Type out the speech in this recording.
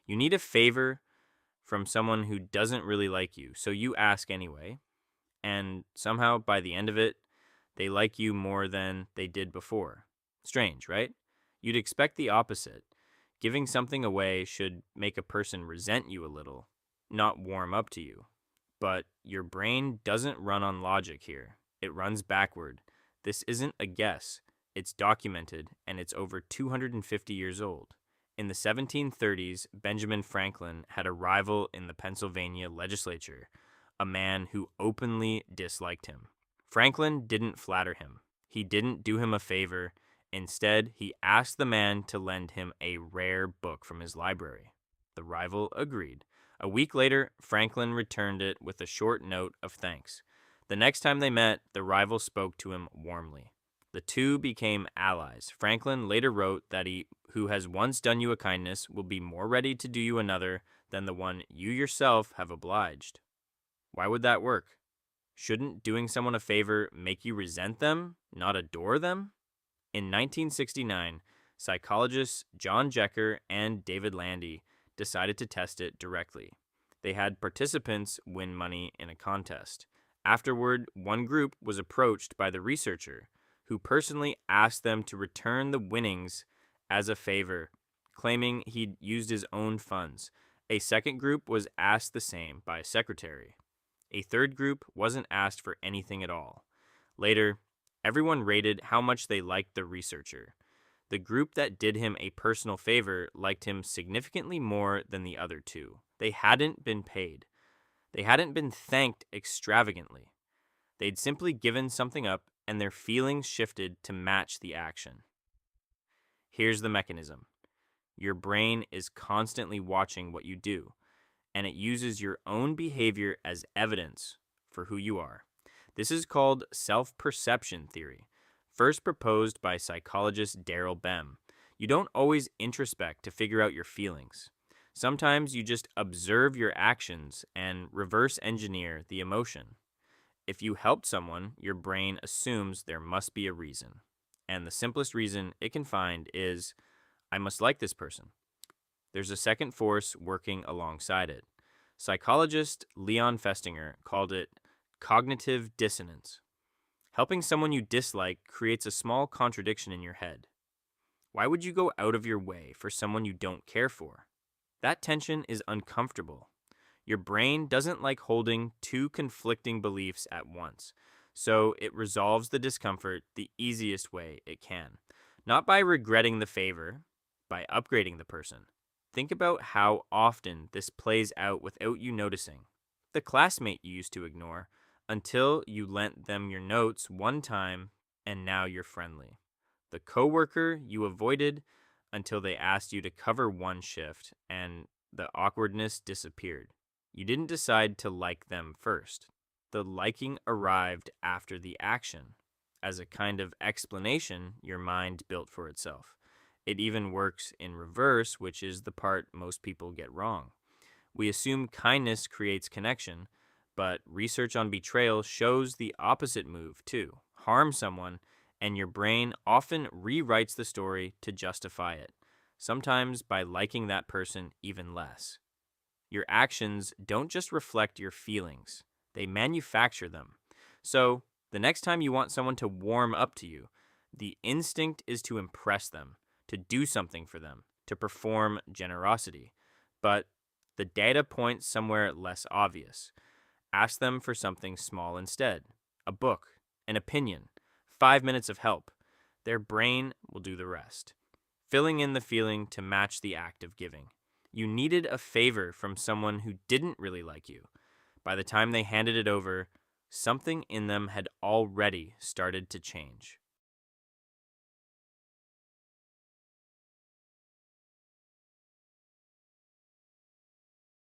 You need a favor from someone who doesn't really like you, so you ask anyway, and somehow by the end of it, they like you more than they did before. Strange, right? You'd expect the opposite. Giving something away should make a person resent you a little, not warm up to you. But your brain doesn't run on logic here. It runs backward. This isn't a guess. It's documented, and it's over 250 years old. In the 1730s, Benjamin Franklin had a rival in the Pennsylvania legislature, a man who openly disliked him. Franklin didn't flatter him. He didn't do him a favor. Instead, he asked the man to lend him a rare book from his library. The rival agreed. A week later, Franklin returned it with a short note of thanks. The next time they met, the rival spoke to him warmly. The two became allies. Franklin later wrote that he who has once done you a kindness will be more ready to do you another than the one you yourself have obliged. Why would that work? Shouldn't doing someone a favor make you resent them, not adore them? In 1969, psychologists John Jecker and David Landy decided to test it directly. They had participants win money in a contest. Afterward, one group was approached by the researcher, who personally asked them to return the winnings as a favor, claiming he'd used his own funds. A second group was asked the same by a secretary. A third group wasn't asked for anything at all. Later, everyone rated how much they liked the researcher. The group that did him a personal favor liked him significantly more than the other two. They hadn't been paid. They hadn't been thanked extravagantly. They'd simply given something up, and their feelings shifted to match the action. Here's the mechanism. Your brain is constantly watching what you do, and it uses your own behavior as evidence for who you are. This is called self-perception theory, first proposed by psychologist Daryl Bem. You don't always introspect to figure out your feelings. Sometimes you just observe your actions and reverse engineer the emotion. If you helped someone, your brain assumes there must be a reason. And the simplest reason it can find is, I must like this person. There's a second force working alongside it. Psychologist Leon Festinger called it cognitive dissonance. Helping someone you dislike creates a small contradiction in your head. Why would you go out of your way for someone you don't care for? That tension is uncomfortable. Your brain doesn't like holding two conflicting beliefs at once, so it resolves the discomfort the easiest way it can. Not by regretting the favor, by upgrading the person. Think about how often this plays out without you noticing. The classmate you used to ignore until you lent them your notes one time and now you're friendly. The coworker you avoided until they asked you to cover one shift and the awkwardness disappeared. You didn't decide to like them first. The liking arrived after the action, as a kind of explanation your mind built for itself. It even works in reverse, which is the part most people get wrong. We assume kindness creates connection, but research on betrayal shows the opposite move too. Harm someone, and your brain often rewrites the story to justify it, sometimes by liking that person even less. Your actions don't just reflect your feelings, they manufacture them. So, the next time you want someone to warm up to you, the instinct is to impress them, to do something for them, to perform generosity. But the data points somewhere less obvious. Ask them for something small instead. A book, an opinion, 5 minutes of help. Their brain will do the rest, filling in the feeling to match the act of giving. You needed a favor from someone who didn't really like you. By the time they handed it over, something in them had already started to change.